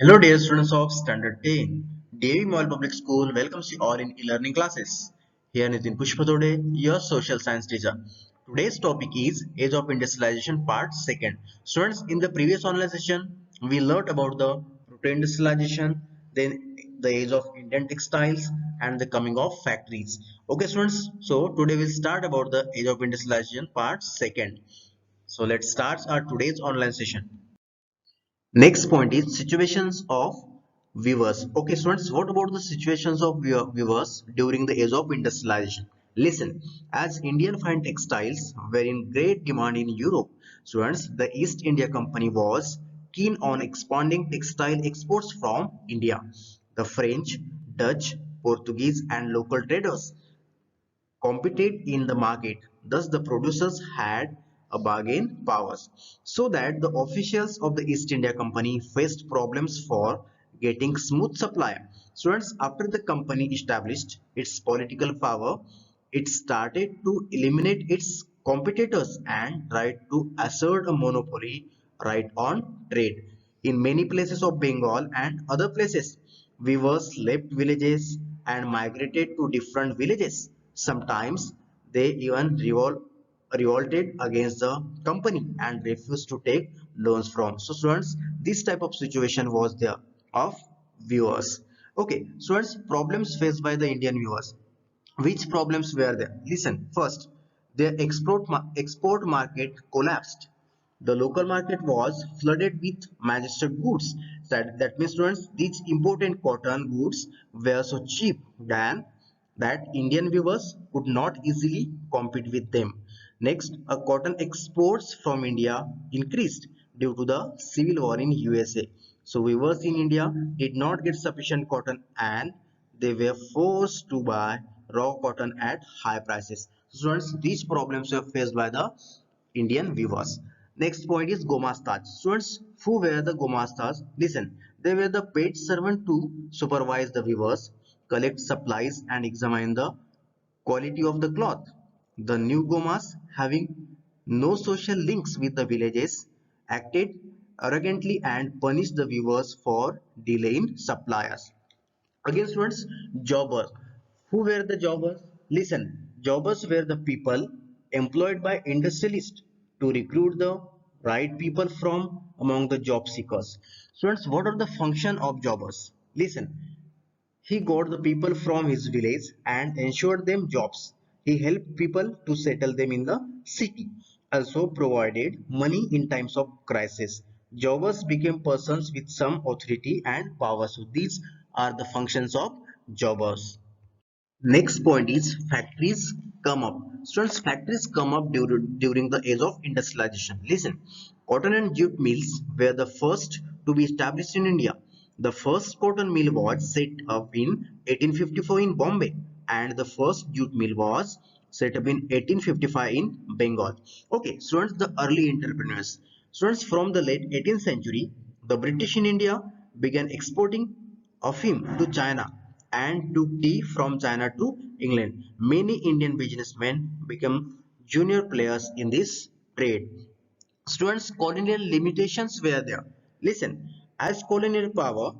Hello dear students of Standard 10. DAV Mall Public School welcomes you all in e-learning classes. Here Nitin Pushpatode, your social science teacher. Today's topic is Age of Industrialization Part 2nd. Students, in the previous online session, we learned about the routine industrialization, then the age of Indian textiles and the coming of factories. Okay students, so today we'll start about the Age of Industrialization Part 2nd. So let's start our today's online session. Next point is situations of weavers. Okay, students, what about the situations of weavers during the age of industrialization? Listen, as Indian fine textiles were in great demand in Europe, students, the East India Company was keen on expanding textile exports from India. The French, Dutch, Portuguese, and local traders competed in the market. Thus, the producers had a bargain powers, so that the officials of the East India Company faced problems for getting smooth supply. Students, after the company established its political power, it started to eliminate its competitors and tried to assert a monopoly right on trade. In many places of Bengal and other places, weavers left villages and migrated to different villages. Sometimes they even revolted against the company and refused to take loans from. So students, this type of situation was there of viewers. Okay, students, problems faced by the Indian viewers. Which problems were there? Listen, first, their export market collapsed. The local market was flooded with manufactured goods. That means, students, these important cotton goods were so cheap than that Indian weavers could not easily compete with them. Next, cotton exports from India increased due to the civil war in USA. So weavers in India did not get sufficient cotton and they were forced to buy raw cotton at high prices. Students, these problems were faced by the Indian weavers. Next point is Gomastas. Students, who were the Gomastas? Listen, they were the paid servant to supervise the weavers, collect supplies and examine the quality of the cloth. The new Gomas, having no social links with the villages, acted arrogantly and punished the weavers for delay in suppliers. Again, students, jobbers. Who were the jobbers? Listen, jobbers were the people employed by industrialists to recruit the right people from among the job seekers. Students, what are the function of jobbers? Listen, he got the people from his village and ensured them jobs. He helped people to settle them in the city. Also provided money in times of crisis. Jobbers became persons with some authority and power. So these are the functions of jobbers. Next point is factories come up. Students, factories come up during the age of industrialization. Listen, cotton and jute mills were the first to be established in India. The first cotton mill was set up in 1854 in Bombay and the first jute mill was set up in 1855 in Bengal. Okay, students, the early entrepreneurs. Students, from the late 18th century, the British in India began exporting of him to China and took tea from China to England. Many Indian businessmen became junior players in this trade. Students, colonial limitations were there. Listen, as colonial power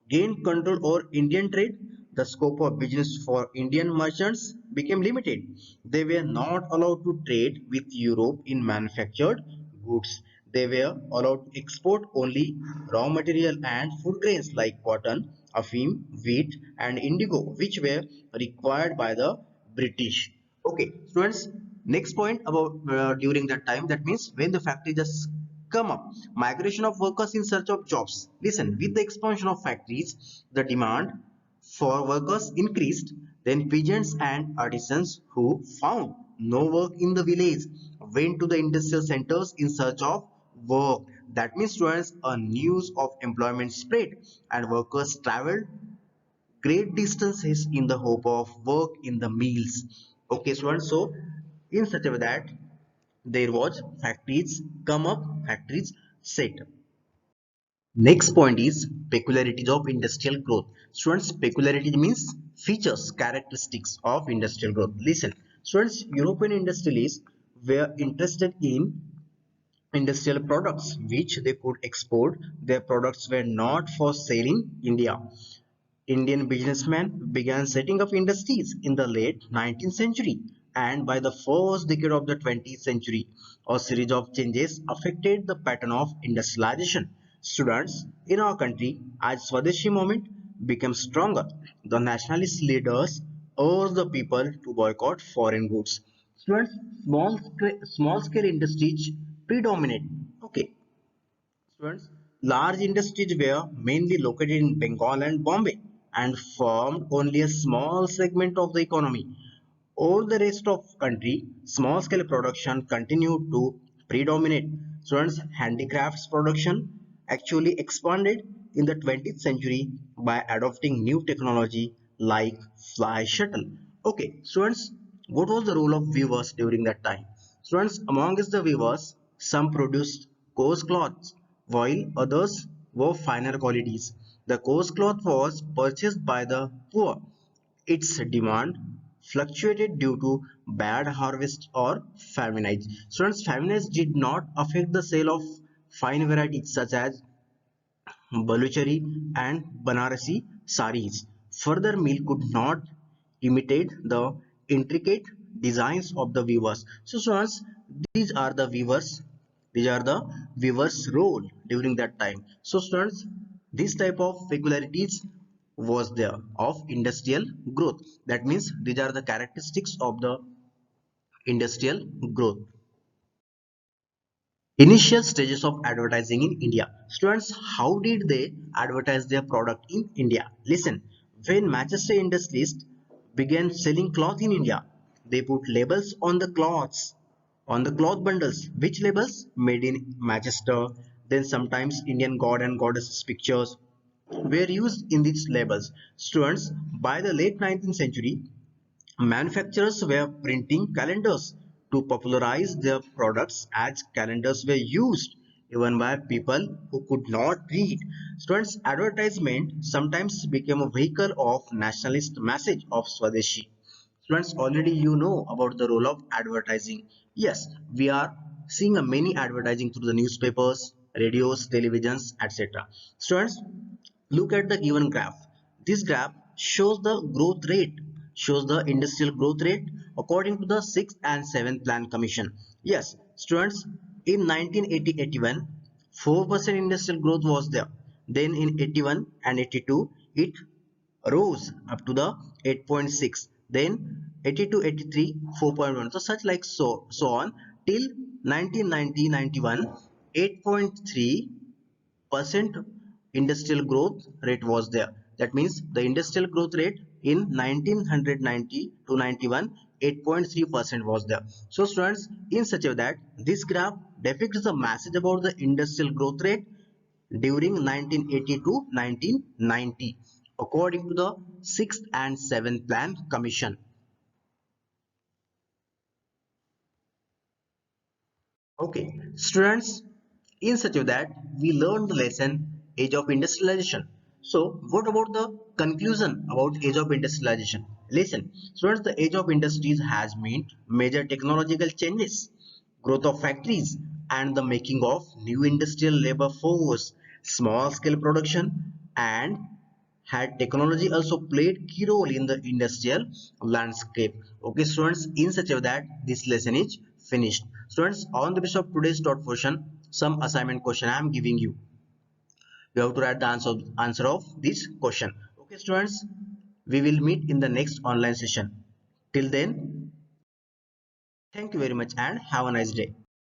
gained control over Indian trade, the scope of business for Indian merchants became limited. They were not allowed to trade with Europe in manufactured goods. They were allowed to export only raw material and food grains like cotton, afim, wheat, and indigo, which were required by the British. Okay, students, next point about during that time, that means when the factory just come up, migration of workers in search of jobs. Listen, with the expansion of factories, the demand for workers increased. Then peasants and artisans who found no work in the village went to the industrial centers in search of work. That means, students, a news of employment spread and workers traveled great distances in the hope of work in the mills. Okay, students, so in such a way that there was factories come up, factories set. Next point is peculiarities of industrial growth. Students, peculiarity means features, characteristics of industrial growth. Listen, students, European industrialists were interested in industrial products which they could export. Their products were not for sale in India. Indian businessmen began setting up industries in the late 19th century, and by the first decade of the 20th century, a series of changes affected the pattern of industrialization. Students in our country, as Swadeshi movement became stronger, the nationalist leaders urged the people to boycott foreign goods. Students, small scale industries predominate. Okay, students, large industries were mainly located in Bengal and Bombay and formed only a small segment of the economy. All the rest of country, small scale production continued to predominate. Students, handicrafts production actually expanded in the 20th century by adopting new technology like fly shuttle. Okay, students, what was the role of weavers during that time? Students, amongst the weavers, some produced coarse cloths while others were finer qualities. The coarse cloth was purchased by the poor. Its demand fluctuated due to bad harvest or famines. Students, famines did not affect the sale of fine varieties such as Baluchari and Banarasi saris. Further, mill could not imitate the intricate designs of the weavers. So, students, these are the weavers. These are the weavers' role during that time. So, students, this type of peculiarities was there of industrial growth. That means these are the characteristics of the industrial growth. Initial stages of advertising in India. Students, how did they advertise their product in India? Listen, when Manchester Industries began selling cloth in India, they put labels on the cloths, on the cloth bundles. Which labels? Made in Manchester. Then sometimes Indian god and goddesses pictures were used in these labels. Students, by the late 19th century, manufacturers were printing calendars to popularize their products as calendars were used even by people who could not read. Students, advertisement sometimes became a vehicle of nationalist message of Swadeshi. Students, already you know about the role of advertising. Yes, we are seeing a many advertising through the newspapers, radios, televisions, etc. Students, look at the given graph. This graph shows the growth rate, shows the industrial growth rate according to the 6th and 7th Plan Commission. Yes, students, in 1980-81, 4% industrial growth was there. Then in 81 and 82, it rose up to the 8.6, then 82 83 4.1, so such like so on till 1990-91. 8.3 percent industrial growth rate was there. That means the industrial growth rate in 1990 to 91, 8.3% was there. So students, in such a way that this graph depicts the message about the industrial growth rate during 1980 to 1990 according to the 6th and 7th Plan Commission. Okay, students, in such a way that we learned the lesson age of industrialization. So, what about the conclusion about age of industrialization? Listen, students, the age of industries has meant major technological changes, growth of factories, and the making of new industrial labor force, small scale production, and had technology also played key role in the industrial landscape. Okay, students, in such a way that this lesson is finished. Students, on the basis of today's dot question, some assignment question I am giving you. You have to write the answer of this question. Okay, students, we will meet in the next online session. Till then, thank you very much and have a nice day.